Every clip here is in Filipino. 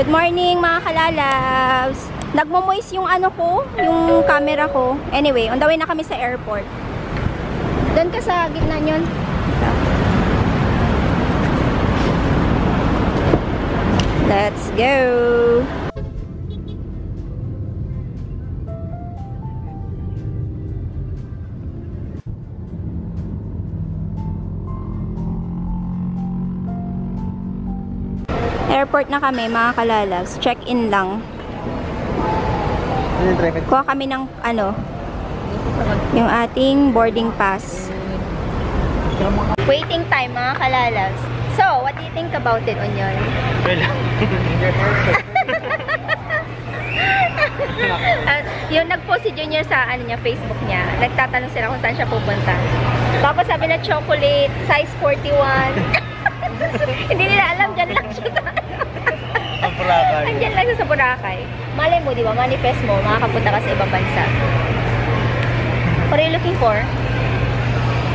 Good morning mga kalalabs. Nagmo-moist yung ano ko, yung camera ko. Anyway, on the way na kami sa airport. Doon ka sa gitna nyon. Let's go. Airport na kami mga kalalabs. Check-in lang. Kuha kami ng ano, yung ating boarding pass. Waiting time mga kalalabs. So, what do you think about it, Onion? Yung nag-post si Junior sa ano niya, Facebook niya. Nagtatanong sila kung saan siya pupunta. Tapos sabi na chocolate, size 41. Hindi nila alam, dyan lang siya sa Boracay. Andyan lang siya sa Boracay. Malay mo, di ba? Manifest mo, makakapunta ka sa ibang bansa. What are you looking for?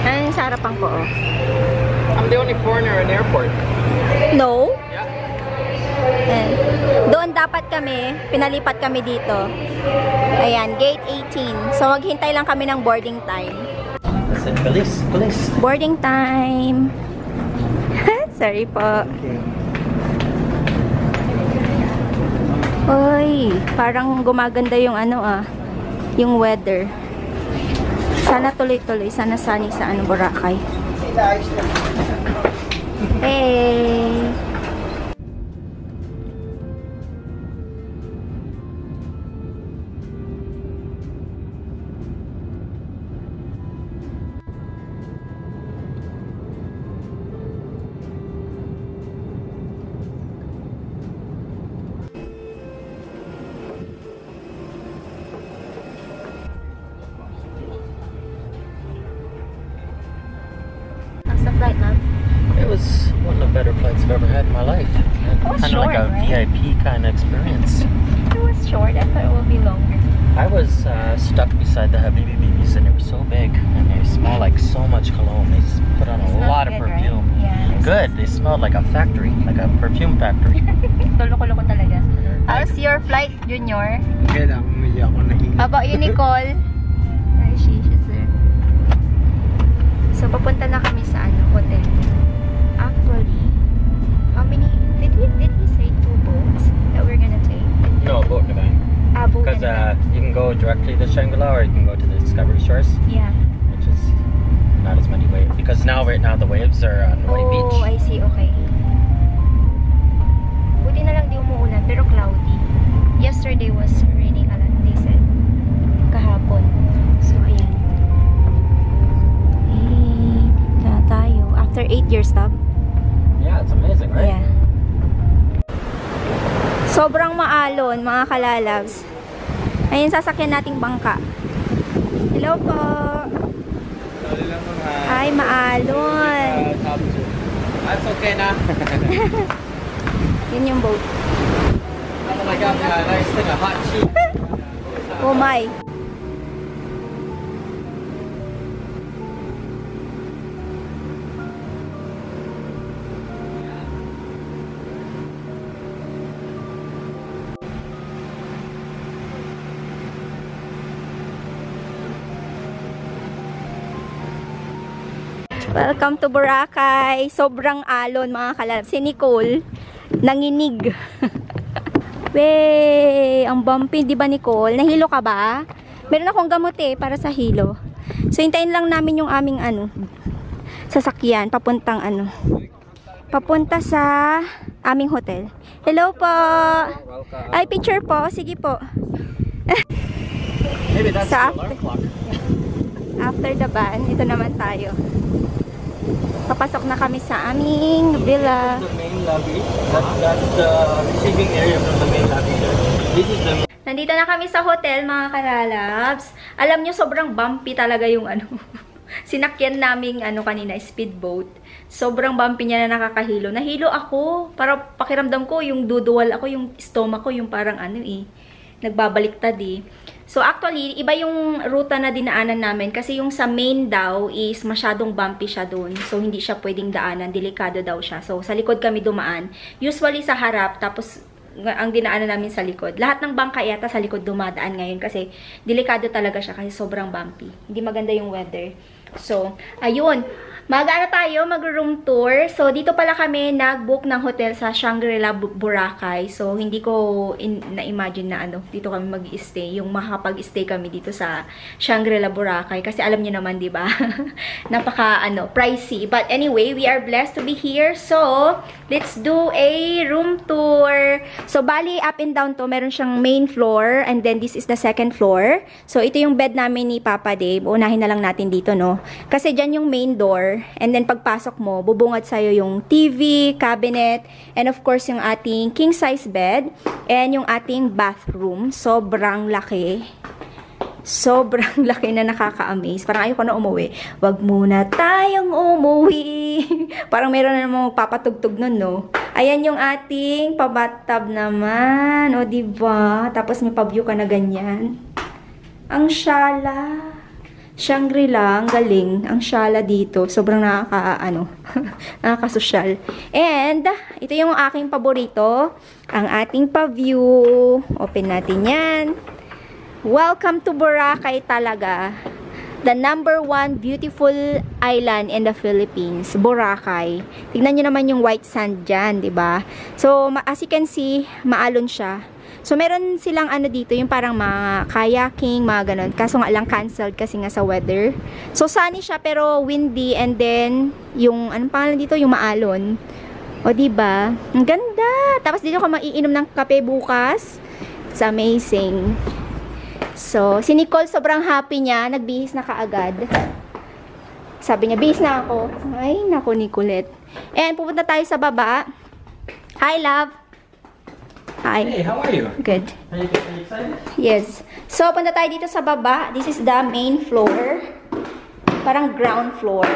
Ang sarapan ko, oh. I'm the only foreigner in the airport. No? Yeah. And doon dapat kami, pinalipat kami dito. Ayan, gate 18. So, maghintay lang kami ng boarding time. Listen, police. Boarding time. Sorry po. Okay. Uy, parang gumaganda yung ano yung weather. Sana tuloy-tuloy, sana sunny sa ano, Boracay. Hey! Flight, ma'am? It was one of the better flights I've ever had in my life. It was kind of short, like a right? VIP kind of experience. It was short. I thought it would be longer. I was stuck beside the Habibi babies and they were so big and they smell like so much cologne. They put on a lot of perfume. Right? Yeah, good. They smelled like a factory, like a perfume factory. Loko-loko talaga. How's your flight, Junior? Okay lang, hindi ako nahinga. How about you, Nicole? Where is she? She's there. So, papunta na kami sa ano, hotel. Actually, how many, did we say 2 boats that we're gonna take? No, boat na ba? Boat Because na. you can go directly to Shangri-La or you can go to the Discovery Shores. Yeah. Which is not as many waves. Because right now the waves are on White Beach. Oh, I see. Okay. Buti na lang di umuulan, pero cloudy. Yesterday was raining a lot, they said. Kahapon. So, ayan. Na tayo. After 8 years, tab. Yeah, it's amazing, right? Yeah. Sobrang maalon, mga kalalabs. Ayun, sasakyan nating bangka. Hello po. Ay, maalon. That's okay na. Yun yung boat. Oh my God, nice thing, a hot sheet. Oh my. Welcome to Boracay. Sobrang alon mga kalalabs. Si Nicole, nanginig. Wey, ang bumpy, di ba Nicole? Nahilo ka ba? Meron akong gamot para sa hilo. So, hintayin lang namin yung aming sasakyan, papuntang papunta sa aming hotel. Hello po. Ay, picture po. Sige po. Maybe that's Sa the alarm clock. After the ban, ito naman tayo. Papasok na kami sa aming villa. The main lobby. That's the receiving area from the main lobby. This is the Nandito na kami sa hotel, mga kalalabs. Alam nyo, sobrang bumpy talaga yung sinakyan naming kanina, speedboat. Sobrang bumpy niya na nakakahilo. Nahilo ako. Para pakiramdam ko, yung duduwal ako, yung stomach ko, yung parang nagbabaliktad So actually, iba yung ruta na dinaanan namin kasi yung sa main daw is masyadong bumpy siya doon. So hindi siya pwedeng daanan, delikado daw siya. So sa likod kami dumaan. Usually sa harap, tapos ang dinaanan namin sa likod. Lahat ng bangka yata sa likod dumadaan ngayon kasi delikado talaga siya kasi sobrang bumpy. Hindi maganda yung weather. So, ayun. Mag-ano tayo, mag-room tour. So, dito pala kami nag-book ng hotel sa Shangri-La Boracay. So, hindi ko na-imagine na dito kami mag-stay. Yung makakapag-stay kami dito sa Shangri-La Boracay. Kasi alam niyo naman, di ba? Napaka, pricey. But anyway, we are blessed to be here. So, let's do a room tour. So, bali, up and down to. Meron siyang main floor. And then, this is the second floor. So, ito yung bed namin ni Papa Dave. Unahin na lang natin dito, no? Kasi dyan yung main door. And then, pagpasok mo, bubungad sa'yo yung TV, cabinet, and of course, yung ating king-size bed, and yung ating bathroom. Sobrang laki. Sobrang laki na nakaka-amaze. Parang ayoko na umuwi. Wag muna tayong umuwi. Parang meron na namang papatugtog nun, no? Ayan yung ating pabathtub naman. O, diba? Tapos may pa-view ka na ganyan. Ang syala. Shangri-La, ang galing. Ang syala dito. Sobrang nakakasosyal. And, ito yung aking paborito. Ang ating pa-view. Open natin yan. Welcome to Boracay talaga. The #1 beautiful island in the Philippines. Boracay. Tignan nyo naman yung white sand dyan, diba? So, as you can see, maalon siya. So, meron silang dito, yung parang mga kayaking, mga ganun. Kaso nga lang canceled kasi nga sa weather. So, sunny siya pero windy and then, yung, anong pangalan dito? Yung maalon. O, diba? Ang ganda! Tapos dito ka maiinom ng kape bukas. It's amazing. So, si Nicole sobrang happy niya. Nagbihis na kaagad. Sabi niya, bihis na ako. Ay, naku, Nicolette. And, pupunta tayo sa baba. Hi, love! Hi. Hey, how are you? Good. Are you excited? Yes. So, punta tayo dito sa baba. This is the main floor. Parang ground floor.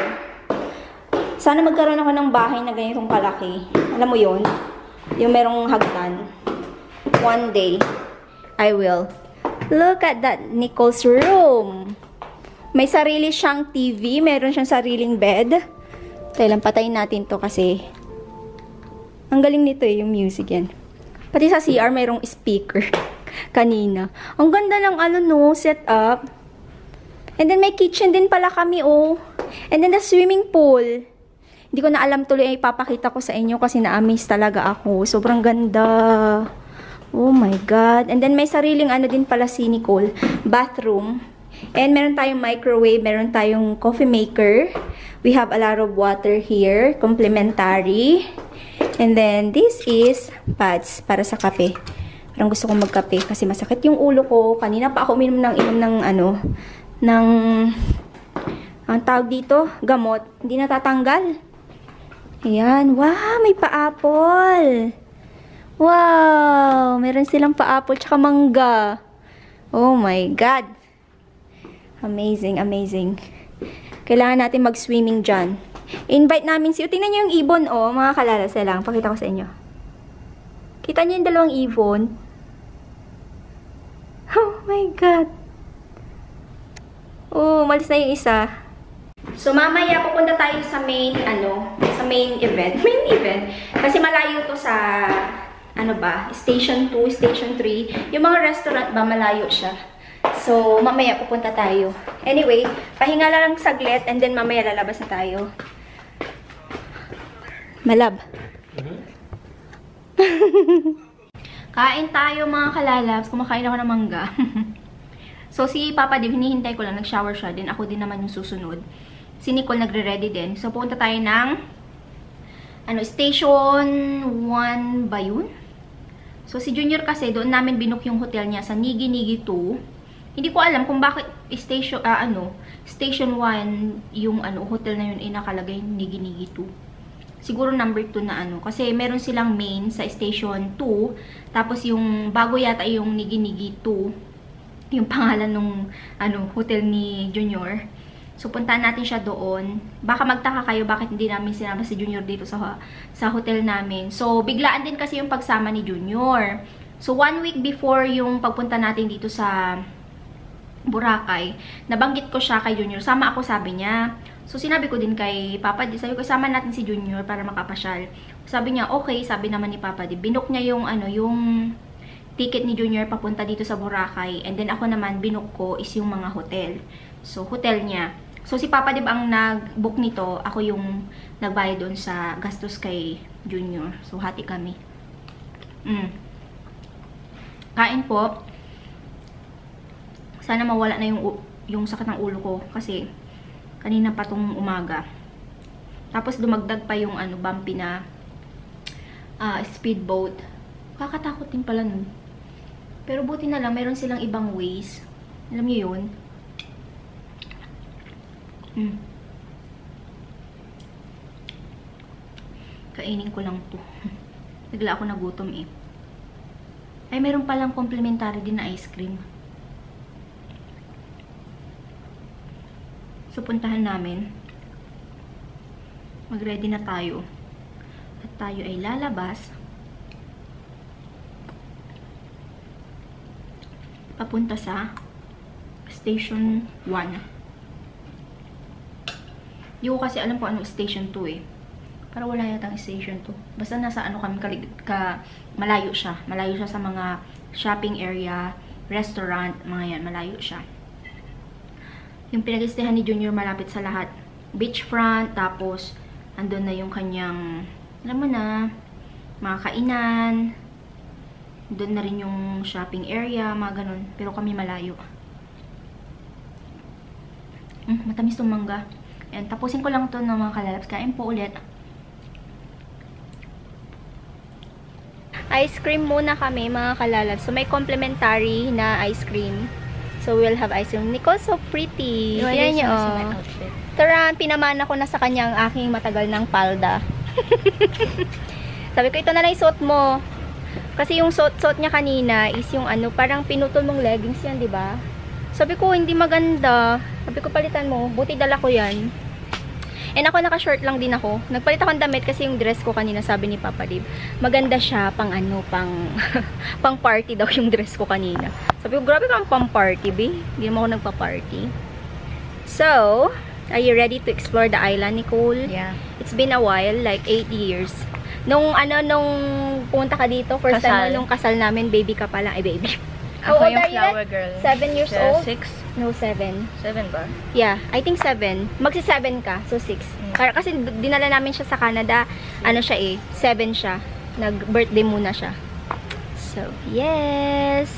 Sana magkaroon ako ng bahay na ganitong kalaki. Alam mo yun? Yung merong hagdan. One day, I will. Look at that, Nicole's room. May sarili siyang TV. Meron siyang sariling bed. Kailan patayin natin to kasi ang galing nito yung music yan. Pati sa CR, mayroong speaker. Kanina. Ang ganda ng setup. And then, may kitchen din pala kami, oh. And then, the swimming pool. Hindi ko na alam tuloy ay ipapakita ko sa inyo kasi na-amaze talaga ako. Sobrang ganda. Oh my God. And then, may sariling din pala si Nicole. Bathroom. And meron tayong microwave. Meron tayong coffee maker. We have a lot of water here. Complimentary. And then, this is pads para sa kape. Parang gusto kong magkape kasi masakit yung ulo ko. Kanina pa ako uminom ng ang tawag dito, gamot. Hindi natatanggal. Ayan. Wow, may pa-apple. Wow, meron silang pa-apple tsaka mangga. Oh my God. Amazing, amazing. Kailangan natin mag-swimming dyan. Invite namin tingnan nyo yung ibon, oh, mga kalalasa lang. Pakita ko sa inyo. Kita nyo yung dalawang ibon? Oh my God. Oh, malis na yung isa. So, mamaya pupunta tayo sa main, sa main event. Main event. Kasi malayo to sa, Station 2, Station 3. Yung mga restaurant ba, malayo siya. So, mamaya pupunta tayo. Anyway, pahinga lang saglit and then mamaya lalabas na tayo. Malab. Kain tayo mga kalalabs. Kumakain ako ng mangga. So, si Papa Dave, hinihintay ko lang. Nag-shower siya. Din ako din naman yung susunod. Si Nicole nagre-ready din. So, pupunta tayo ng Station 1 ba yun? So, si Junior kasi, doon namin binook yung hotel niya sa Nigi-Nigi 2. Hindi ko alam kung bakit Station 1 yung hotel na yun ay nakalagay Nigi-Nigi 2. Siguro number 2 na kasi meron silang main sa Station 2, tapos yung bago yata yung Nigi-Nigi 2, yung pangalan nung hotel ni Junior. So, puntahan natin siya doon. Baka magtaka kayo bakit hindi namin sinama si Junior dito sa hotel namin. So, biglaan din kasi yung pagsama ni Junior. So, 1 week before yung pagpunta natin dito sa Boracay, nabanggit ko siya kay Junior. Sama ako, sabi niya. So, sinabi ko din kay Papa D, sabi ko, sama natin si Junior para makapasyal. Sabi niya, okay, sabi naman ni Papa D. Binook niya yung, yung ticket ni Junior papunta dito sa Boracay. And then, ako naman, binook ko is yung mga hotel. So, hotel niya. So, si Papa D ang nag-book nito. Ako yung nagbayad doon sa gastos kay Junior. So, hati kami. Kain po. Sana mawala na yung sakit ng ulo ko. Kasi, kanina pa tong umaga. Tapos dumagdag pa yung bumpy na speedboat. Kakatakot din pala nun. Pero buti na lang, meron silang ibang ways. Alam niyo yun? Kainin ko lang to. Nagla ako nagutom eh. Ay, meron palang complimentary din na ice cream. So, puntahan namin. Mag-ready na tayo. At tayo ay lalabas. Papunta sa Station 1. Hindi ko kasi alam kung ano Station 2 eh. Para wala yatang Station 2. Basta nasa kami malayo siya. Malayo siya sa mga shopping area, restaurant, mga yan. Malayo siya. Yung pinag-istehan ni Junior malapit sa lahat. Beachfront, tapos andun na yung kanyang, alam mo na, mga kainan. Doon na rin yung shopping area, mga ganun. Pero kami malayo. Matamis tong mangga. Ayan, tapusin ko lang to ng mga kalalabs. Kain po ulit. Ice cream muna kami, mga kalalabs. So, may complimentary na ice cream. So, we'll have ice cream. Nicole, so pretty. Yan niyo, oh. Taran, pinamana ko na sa kanya ang aking matagal ng palda. Sabi ko, ito na lang yung suot mo. Kasi yung suot niya kanina is yung parang pinutol mong leggings yan, di ba? Sabi ko, hindi maganda. Sabi ko, palitan mo. Buti dala ko yan. And ako, naka-short lang din ako. Nagpalit akong damit kasi yung dress ko kanina, sabi ni Papa Dib, maganda siya pang pang party daw yung dress ko kanina. Sabi ko, grabe kang pang party, be. Hindi naman ako nagpa-party. So, are you ready to explore the island, Nicole? Yeah. It's been a while, like 8 years. Nung pumunta ka dito, first time nung kasal namin, baby ka pa lang. Ay, baby. Ako yung flower girl. 7 years old? 6? No, 7. 7 ba? Yeah, I think 7. Magsi-7 ka, so 6. Kasi dinala namin siya sa Canada, siya eh, 7 siya. Nag-birthday muna siya. So, yes!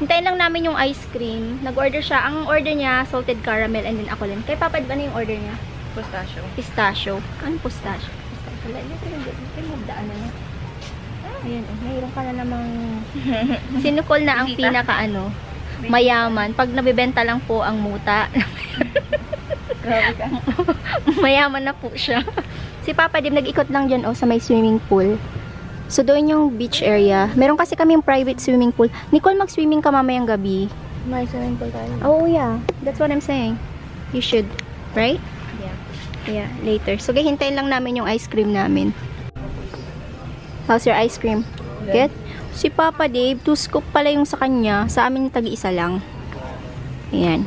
Hintayin lang namin yung ice cream. Nag-order siya. Ang order niya, salted caramel and then ako lang. Kay Papa, ano yung order niya? Pistachio. Pistachio. Ano pistachio? Wala niya, pero magdaan na niya. Ayan, mayroon ka na namang sinukol na ang pinaka mayaman. Pag nabibenta lang po ang muta. Grabe ka. Mayaman na po siya. Si Papa Dim nag-ikot lang dyan sa may swimming pool. So doon yung beach area. Meron kasi kami yung private swimming pool. Nicole, mag-swimming ka mamayang gabi. May swimming pool tayo. Oh yeah, that's what I'm saying. You should, right? Yeah. Yeah, later. So hintayin lang namin yung ice cream namin. How's your ice cream? Good? Si Papa Dave, 2 scoop pala yung sa kanya. Sa amin tagi-isa lang. Ayan.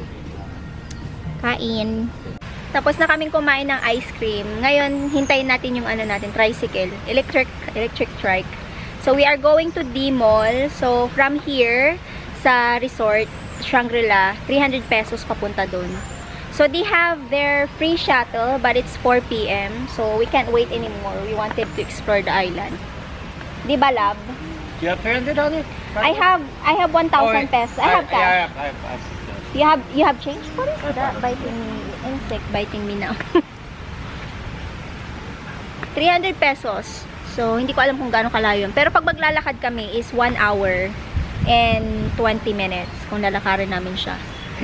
Kain. Tapos na kaming kumain ng ice cream. Ngayon, hintayin natin yung tricycle. Electric trike. So, we are going to D Mall. So, from here, sa resort, Shangri-La, 300 pesos papunta dun. So, they have their free shuttle, but it's 4 p.m. So, we can't wait anymore. We wanted to explore the island. Di ba, love? Do you have 300 on it? I have 1,000 pesos. I have cash. You have change? What is that? Biting me. Insect biting me now. 300 pesos. So, hindi ko alam kung gaano kalayo yun. Pero pag maglalakad kami is 1 hour and 20 minutes kung lalakarin namin siya.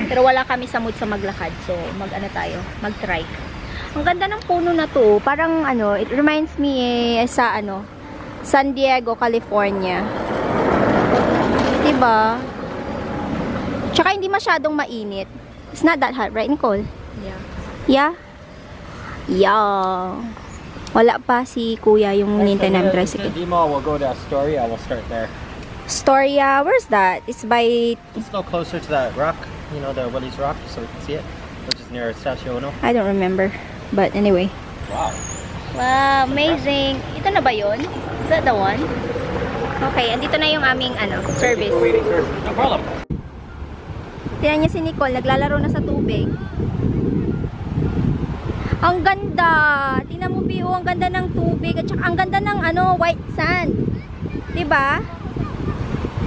Pero wala kami sa mood sa maglakad. So, mag-trike. Ang ganda ng puno na to. Parang it reminds me sa San Diego, California. Diba? Tsaka hindi masyadong mainit. It's not that hot, right, Nicole? Yeah. Yeah? Yeah. Wala pa si Kuya yung nintay namin tricycle. The mall, we'll go to Astoria. We'll start there. Astoria, where's that? It's by... Let's go closer to that rock. You know, the Willie's Rock, so we can see it. Which is near Estacio Uno. I don't remember. But anyway. Wow. Wow, amazing. Ito na ba yun? Is that the one? Okay, andito na yung aming service. No problem. Tingnan niya si Nicole, naglalaro na sa tubig. Ang ganda! Tingnan mo, Bio, ang ganda ng tubig. At saka ang ganda ng white sand. Diba?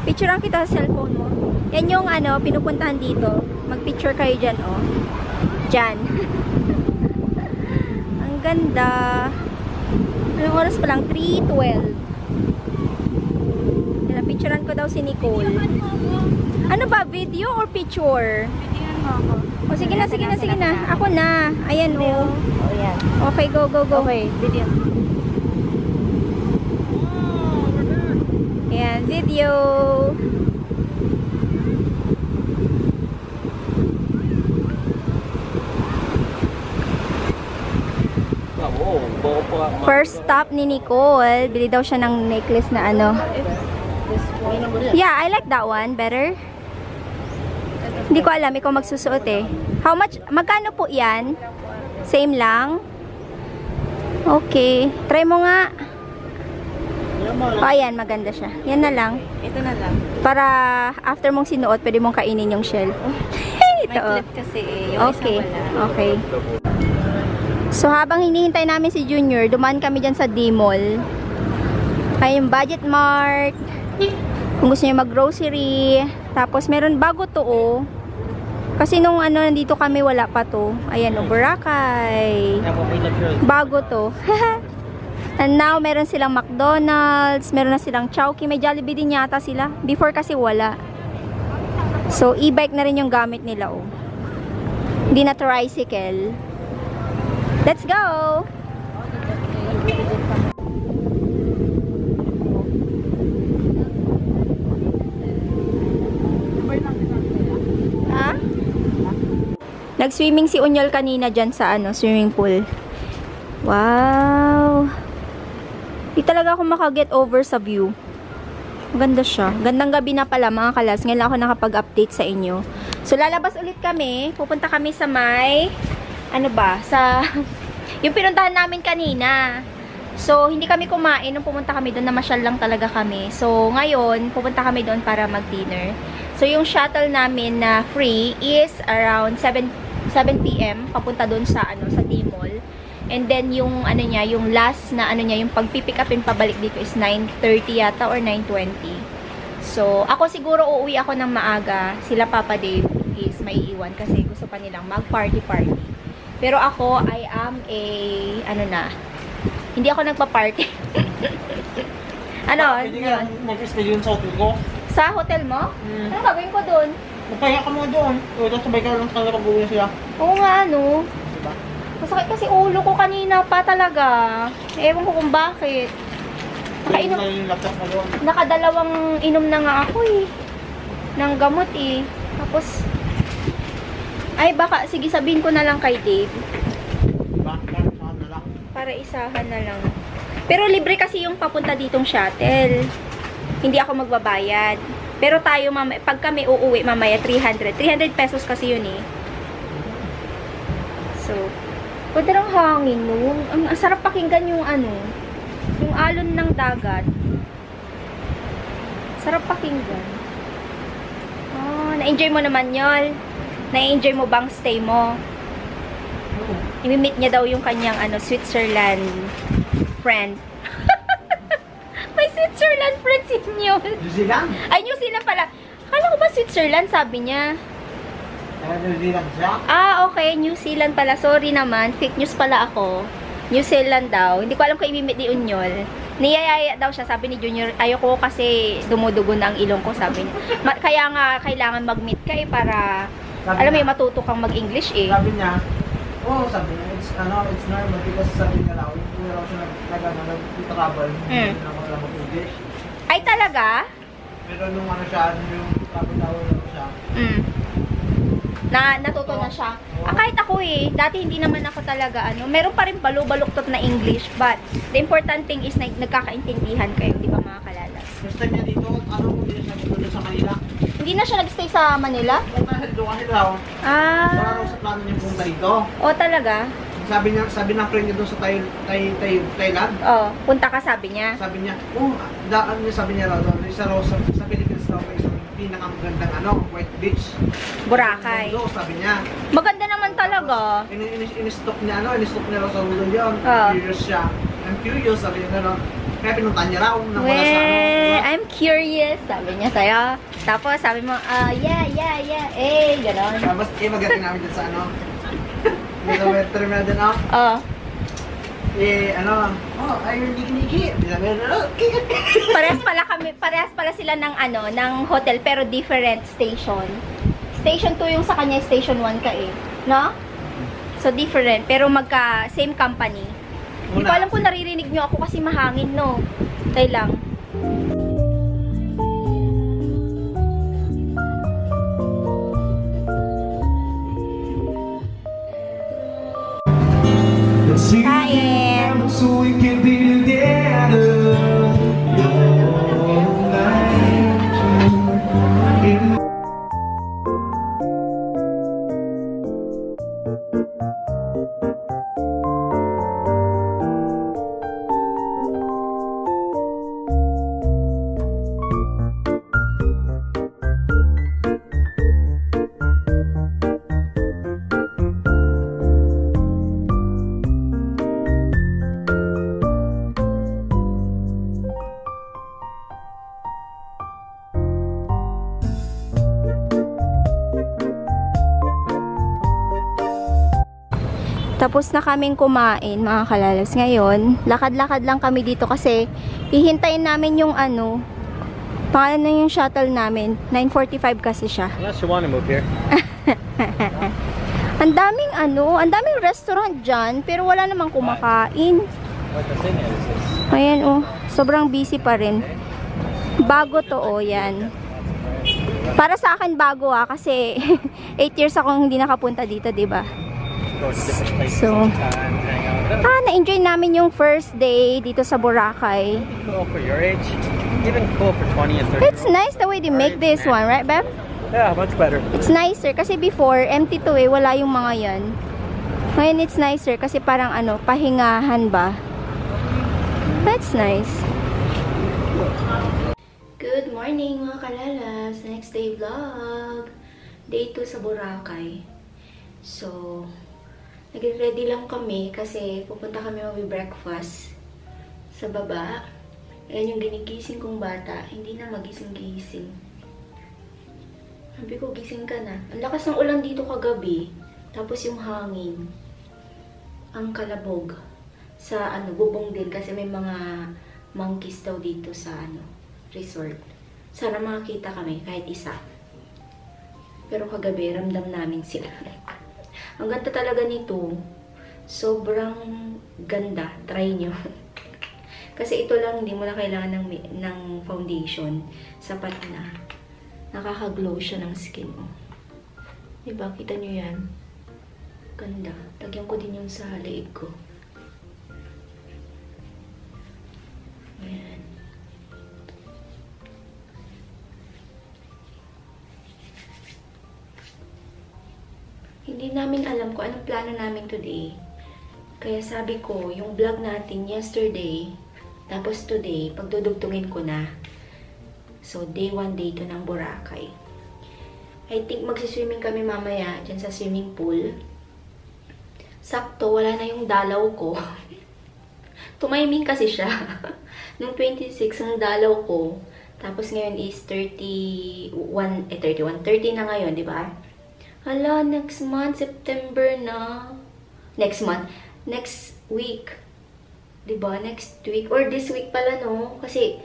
Picturean kita sa cellphone mo. Yan yung pinupuntahan dito. Mag-picture kayo dyan, oh. Dyan. Ang ganda. Anong oras pa lang? 3:12. Picturean ko daw si Nicole. Ano ba? Video or picture? Tingnan mo ako. O sige na, sige na, sige na. Ako na. Ayan, oh. Oh, yan. Okay, go, go, go. Okay, video. Ayan, video. First stop ni Nicole. Bili daw siya ng necklace na Yeah, I like that one better. Hindi ko alam, ikaw magsusuot eh. How much? Magkano po yan? Same lang? Okay. Try mo nga. Oh, ayan, maganda siya. Yan na lang. Ito na lang. Para after mong sinuot, pwede mong kainin yung shell. Ito, May oh. clip kasi eh. Yung Okay. isa wala. Okay. So, habang hinihintay namin si Junior, dumaan kami dyan sa D-Mall. Ay, yung Budget Mart. Kung gusto niyo mag-grocery. Tapos, meron bago to, oh. Kasi nung nandito kami, wala pa to. Ayan, oh, Boracay. Bago to. And now, meron silang McDonald's. Meron na silang Chowky. May Jollibee din yata sila. Before kasi wala. So, e-bike na rin yung gamit nila, oh. Hindi na tricycle. Let's go! Ha? Nag-swimming si Unyol kanina dyan sa swimming pool. Wow! Di talaga ako makaget over sa view. Ganda siya. Gandang gabi na pala mga kalas. Ngayon lang ako nakapag-update sa inyo. So, lalabas ulit kami. Pupunta kami sa sa yung pinuntahan namin kanina. So, hindi kami kumain nung pumunta kami doon, namasyal lang talaga kami. So, ngayon, pupunta kami doon para mag-dinner. So, yung shuttle namin na free is around 7 PM papunta doon sa sa D-Mall. And then yung yung last na yung pagpipick upin pabalik dito is 9:30 yata or 9:20. So, ako siguro uuwi ako ng maaga. Sila Papa Dave is may iwan kasi gusto pa nilang mag-party. Pero ako, I am hindi ako nagpa-party. Hindi ka mag-stay yun sa hotel ko. Sa hotel mo? Ano gagawin ko doon? Magpahinga ka muna doon. Tapos sabay ka lang sa pag-uwi na sila. Oo nga, Diba? Masakit kasi ulo ko kanina pa talaga. Ewan ko kung bakit. Nakainom na yung laptop na doon. Nakadalawang inom na nga ako eh. Ng gamot eh. Tapos, baka, sige sabihin ko na lang kay Dave. Diba? Saan na lang. Para isahan na lang. Pero libre kasi yung papunta ditong shuttle. Hindi ako magbabayad. Pero tayo, pag kami uuwi mamaya, 300. 300 pesos kasi yun eh. So, pwede lang hangin nun. Ang sarap pakinggan yung yung alon ng dagat. Sarap pakinggan. Na-enjoy mo naman yun. Na-enjoy mo bang stay mo? I-meet niya daw yung kanyang Switzerland friend. May Switzerland friend si New. New Zealand? Ay, New Zealand pala. Akala ko ba Switzerland, sabi niya. New Zealand siya? Okay. New Zealand pala. Sorry naman. Fake news pala ako. New Zealand daw. Hindi ko alam kung i-meet ni Unyol. Niyayaya daw siya. Sabi ni Junior, ayoko kasi dumudugo na ang ilong ko, sabi niya. Kaya nga, kailangan mag-meet ka para, Sabi alam mo, niya, matuto kang mag-English eh. Sabi niya, sabi niya, it's normal because sabi niya raw, kung raw siya nag-travel, hindi na ako lang mag-English. Ay, talaga? Pero nung yung travel siya, Natuto na siya. Kahit ako eh, dati hindi naman ako talaga meron pa rin baluktot na English, but the important thing is nagkakaintindihan kayo, di ba mga kalalas? First time niya dito, ano, hindi siya dito sa Manila. Hindi na siya nagstay sa Manila? Punta siya dito kasi daw. Wala raw sa plano niya punta dito. O talaga? Sabi ng friend niya doon sa Thailand. Punta ka sabi niya. Sabi niya, daan niya, sabi niya raw doon. Isa raw sa Philippines raw, isang pinakamagandang white beach. Boracay. Doon, sabi niya. Maganda naman talaga. In-stock niya, in-stock niya raw sa ulo yun. Curious siya. I'm curious, sabi niya gano'n. Kaya pinuntan niya raw nang wala sa ano. I'm curious, sabi niya sa'yo. Tapos sabi mo, yeah, gano'n. Tapos, magating namin dyan sa ano. Dito may terminal din ako. Ayun, niki-niki. Parehas pala sila ng ng hotel pero different station. Station 2 yung sa kanya, station 1 ka eh. No? So different, pero same company. Hindi ko alam kung naririnig nyo ako kasi mahangin, no? Kaya lang. Kain! So we can be together. Tapos na kaming kumain, mga kalalas. Ngayon, lakad-lakad lang kami dito kasi hihintayin namin yung pangalan na yung shuttle namin. 9:45 kasi siya. Unless you want to move here. Ang daming ang daming restaurant dyan, pero wala namang kumakain. What the thing is Ayan sobrang busy pa rin. Bago to yan. Para sa akin bago kasi 8 years akong hindi nakapunta dito, 'di ba? go to different places So, all the time, hang out. na-enjoy namin yung first day dito sa Boracay. Cool for your age. Even cool for 20 and 30. It's nice the way they make this one, right, Beb? Yeah, much better. It's nicer kasi before, empty to wala yung mga yan. Ngayon it's nicer kasi parang pahingahan ba? That's nice. Good morning mga kalalabs! Next day vlog! Day 2 sa Boracay. So, nag-ready lang kami kasi pupunta kami mag-breakfast sa baba. Ayan yung ginigising kong bata. Hindi na magising-gising. Sabi ko, gising ka na. Ang lakas ng ulan dito kagabi. Tapos yung hangin. Ang kalabog. Sa bubong din kasi may mga monkeys daw dito sa resort. Sana makakita kami kahit isa. Pero kagabi, ramdam namin sila. Ang ganda talaga nito. Sobrang ganda. Try nyo. Kasi ito lang, hindi mo na kailangan ng foundation. Sapat na. Nakaka-glow siya ng skin mo. Diba? Kita nyo yan? Ganda. Tagyan ko din yung sa leeg ko. Ayan. Hindi namin alam kung anong plano namin today. Kaya sabi ko, yung vlog natin yesterday, tapos today, pagdudugtungin ko na. So, day 1, day 2 ng Boracay. I think magsiswimming kami mamaya dyan sa swimming pool. Sakto, wala na yung dalaw ko. Tumiming kasi siya. Nung 26, ang dalaw ko. Tapos ngayon is 30 na ngayon, di ba? Hala, next month, September na. Next month. Next week. Diba? Next week. Or this week pala, no? Kasi,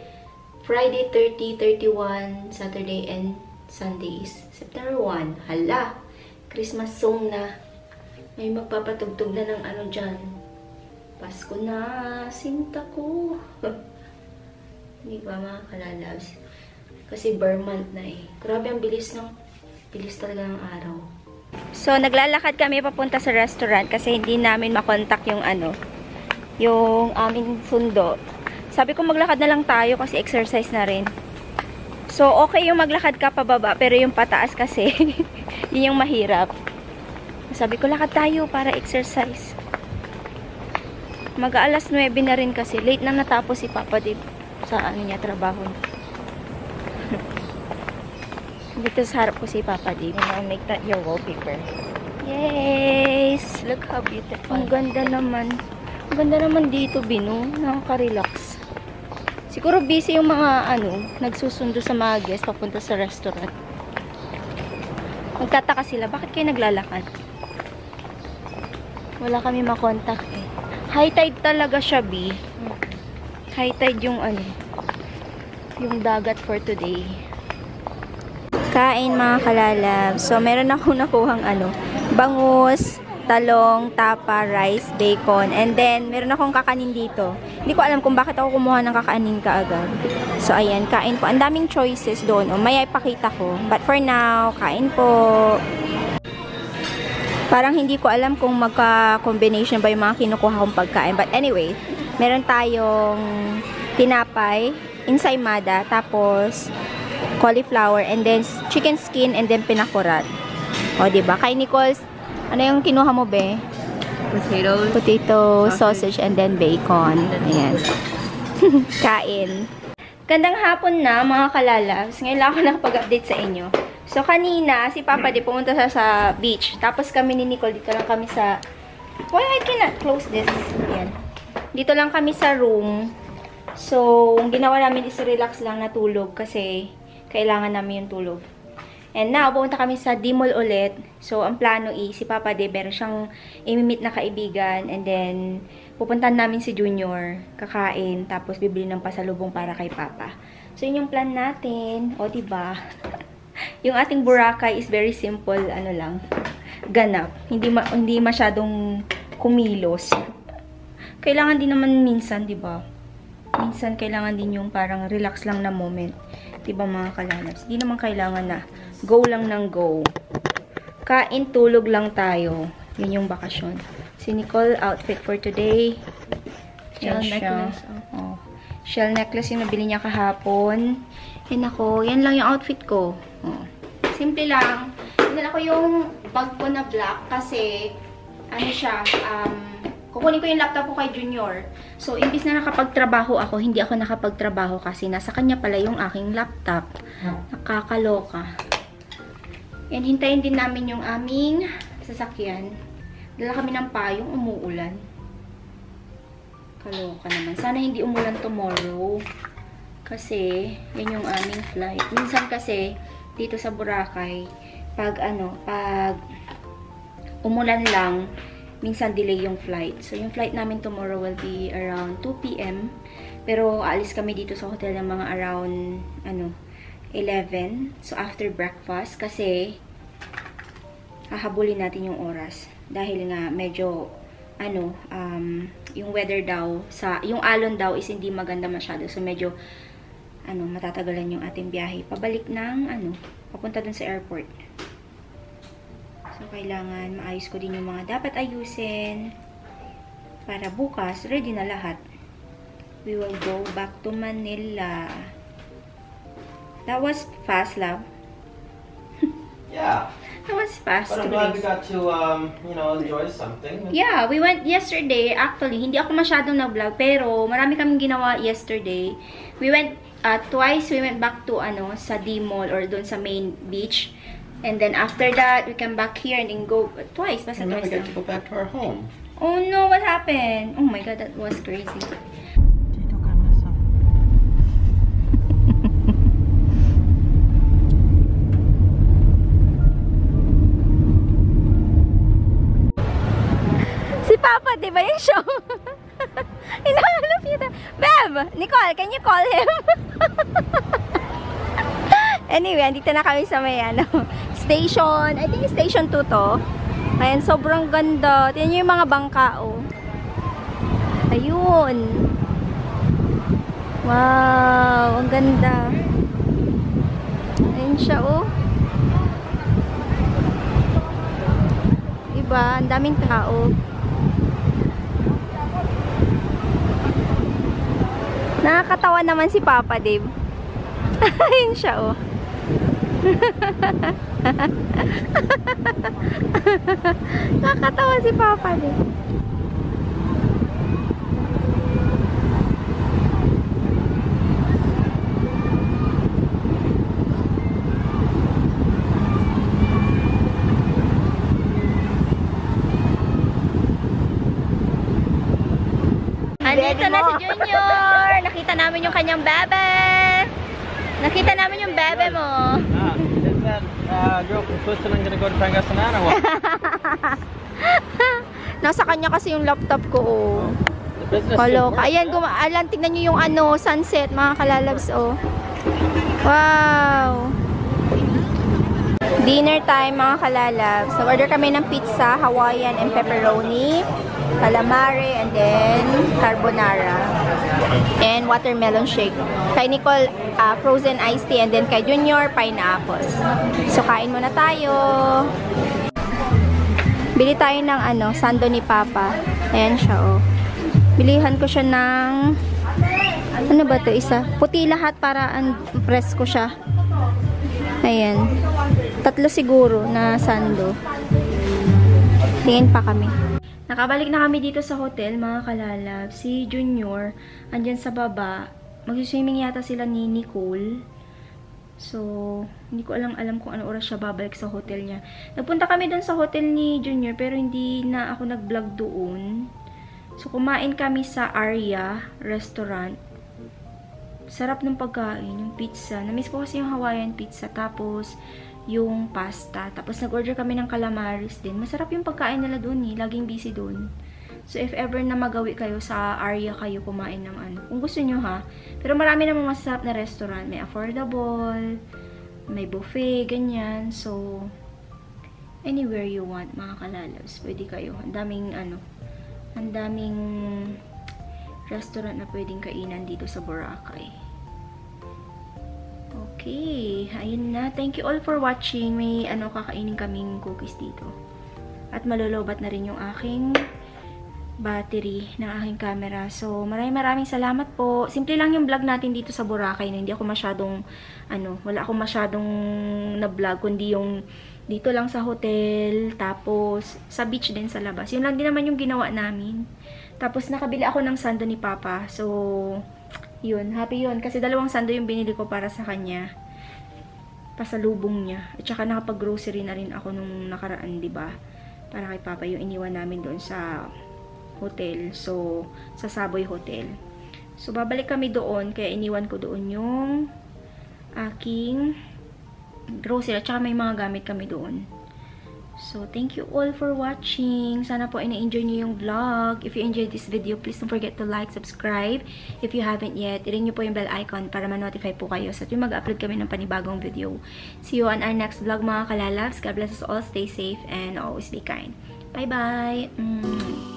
Friday 30, 31, Saturday, and Sunday is September 1. Hala! Christmas song na. May magpapatugtog na ng dyan. Pasko na, sinta ko. Diba, mga kalalabs? Kasi bare month na eh. Grabe ang bilis talaga ng araw. So, naglalakad kami papunta sa restaurant kasi hindi namin makontak yung yung aming sundo. Sabi ko maglakad na lang tayo kasi exercise na rin. So, okay yung maglakad ka pababa, pero yung pataas kasi, yun yung mahirap. Sabi ko, lakad tayo para exercise. Mag-aalas 9 na rin kasi. Late na natapos si Papa Dib sa ano niya, trabaho niya. Dito sa harap ko si Papa Dib. I'll make that your wallpaper. Yes! Look how beautiful. Ang ganda naman. Ang ganda naman dito, Bino. Nakaka-relax. Siguro busy yung mga nagsusundo sa mga guests papunta sa restaurant. Magtataka sila, bakit kayo naglalakad? Wala kami makontak eh. High tide talaga siya, B. High tide yung yung dagat for today. Kain mga kalalab. So, meron akong nakuhang bangus, talong, tapa, rice, bacon, and then meron akong kakanin dito. Hindi ko alam kung bakit ako kumuha ng kakanin kaagad. So, ayan, kain po. Ang daming choices doon. May ipakita ko. But for now, kain po. Parang hindi ko alam kung magka-combination ba yung mga kinukuha kong pagkain. But anyway, meron tayong tinapay, ensaymada, tapos cauliflower, and then chicken skin, and then pinakurat. O, diba? Kay Nicole, ano yung kinuha mo, be? Potatoes. Potato, sausage, and then bacon. Ayan. Kain. Gandang hapon na, mga kalalabs. Ngayon lang ako nakapag-update sa inyo. So, kanina, si Papa di pumunta sa beach. Tapos kami ni Nicole, dito lang kami sa... Why I cannot close this? Ayan. Dito lang kami sa room. So, ang ginawa namin is relax lang na tulog kasi kailangan namin yung tulog. And now, pumunta kami sa D-Mall ulit. So, ang plano is, si Papa de, meron siyang imimit na kaibigan. And then, pupuntahan namin si Junior, kakain, tapos bibili ng pasalubong para kay Papa. So, yun yung plan natin. O, diba? Yung ating Boracay is very simple, lang, ganap. Hindi masyadong kumilos. Kailangan din naman minsan, diba? Minsan, kailangan din yung parang relax lang na moment. Diba mga kalalabs? Hindi naman kailangan na go lang ng go. Kain, tulog lang tayo. Yun yung bakasyon. Si Nicole, outfit for today. Shell necklace. Oh. Shell necklace yung nabili niya kahapon. And ako, yan lang yung outfit ko. Oh. Simple lang. Dinala ko yung bag ko na black kasi, kukunin ko yung laptop ko kay Junior. So, imbis na nakapagtrabaho ako, hindi ako nakapagtrabaho kasi nasa kanya pala yung aking laptop. Nakakaloka. And hintayin din namin yung aming sasakyan. Dala kami ng payong, umuulan. Kaloka naman. Sana hindi umulan tomorrow. Kasi, yan yung aming flight. Minsan kasi, dito sa Boracay, pag umulan lang, minsan delay yung flight. So, yung flight namin tomorrow will be around 2 p.m. Pero, aalis kami dito sa hotel ng mga around, 11. So, after breakfast. Kasi, hahabulin natin yung oras. Dahil nga, medyo, yung weather daw, yung alon daw is hindi maganda masyado. So, medyo, matatagalan yung ating biyahe. Pabalik ng, papunta dun sa airport. So, kailangan maayos ko din yung mga dapat ayusin para bukas, ready na lahat. We will go back to Manila. That was fast, love. Yeah. That was fast. But I'm glad we got to, enjoy something. Yeah, we went yesterday. Actually, hindi ako masyadong nag-vlog, pero marami kaming ginawa yesterday. We went twice. We went back to, sa D-Mall or doon sa main beach. And then after that, we come back here and then go twice. Basta And then we twice get to go back to our home. Oh no, what happened? Oh my god, that was crazy. Dito ka nasa. Si Papa, di ba yung show? Hinahanap yun. Beb! Nicole, can you call him? Anyway, andito na kami sa may station. I think station 2 to. Ayan, sobrang ganda. Tingnan nyo yung mga bangka, oh. Ayun. Wow, ang ganda. Ayun siya, oh. Diba? Ang daming tao. Nakakatawa naman si Papa Dave. Ayun siya, oh. Nakakatawa si Papa Dave. Andito na si Junior. Nakita namin yung kanyang bebe. Nakita namin yung bebe mo. Is that girl from Switzerland gonna go to Pangasinan or what? Nasa kanya kasi yung laptop ko, oh. The business Kaloka. Ayan, alam, tignan nyo yung ano, sunset, mga kalalabs, oh. Wow! Dinner time, mga kalalabs. So, order kami ng pizza, Hawaiian and pepperoni, calamari, and then carbonara. And watermelon shake. Kay Nicole, frozen iced tea, and then kay Junior, pineapple. So, kain muna tayo. Bili tayo ng ano, sando ni Papa. Ayan siya, oh. Bilihan ko siya ng ano ba to, isa? Puti lahat para press ko siya. Ayan. 3 siguro na sando. Tingin pa kami. Nakabalik na kami dito sa hotel, mga kalalab. Si Junior, andyan sa baba. Mag-swimming yata sila ni Nicole. So, hindi ko alam kung ano oras siya babalik sa hotel niya. Nagpunta kami doon sa hotel ni Junior, pero hindi na ako nag-vlog doon. So, kumain kami sa Aria Restaurant. Sarap ng pagkain, yung pizza. Namiss ko kasi yung Hawaiian pizza. Tapos, yung pasta. Tapos, nag-order kami ng calamaris din. Masarap yung pagkain nila doon eh. Laging busy doon. So, if ever na magawi kayo sa Aria kayo kumain ng ano. Kung gusto nyo ha. Pero marami namang masarap na restaurant. May affordable. May buffet, ganyan. So, anywhere you want, mga kalalabs. Pwede kayo. Ang daming ano. Ang daming restaurant na pwedeng kainan dito sa Boracay. Okay, ayun na. Thank you all for watching. May ano kakainin kaming cookies dito. At malolobat na rin yung aking battery ng aking camera. So, maraming salamat po. Simple lang yung vlog natin dito sa Boracay. Hindi ako masyadong wala akong masyadong na vlog, kundi yung dito lang sa hotel, tapos sa beach din sa labas. Yun lang din naman yung ginawa namin. Tapos, nakabili ako ng sando ni Papa. So, yun. Happy yun. Kasi 2 sando yung binili ko para sa kanya. Pasalubong niya. At saka nakapag-grocery na rin ako nung nakaraan, diba? Para kay Papa yung iniwan namin doon sa hotel. So, sa Savoy Hotel. So, babalik kami doon. Kaya iniwan ko doon yung aking grocery. At saka may mga gamit kami doon. So, thank you all for watching. Sana po ina-enjoy niyo yung vlog. If you enjoyed this video, please don't forget to like, subscribe. If you haven't yet, i-ring niyo po yung bell icon para ma-notify po kayo sa tuwing mag-upload kami ng panibagong video. See you on our next vlog, mga kalalabs. God bless us all. Stay safe and always be kind. Bye-bye!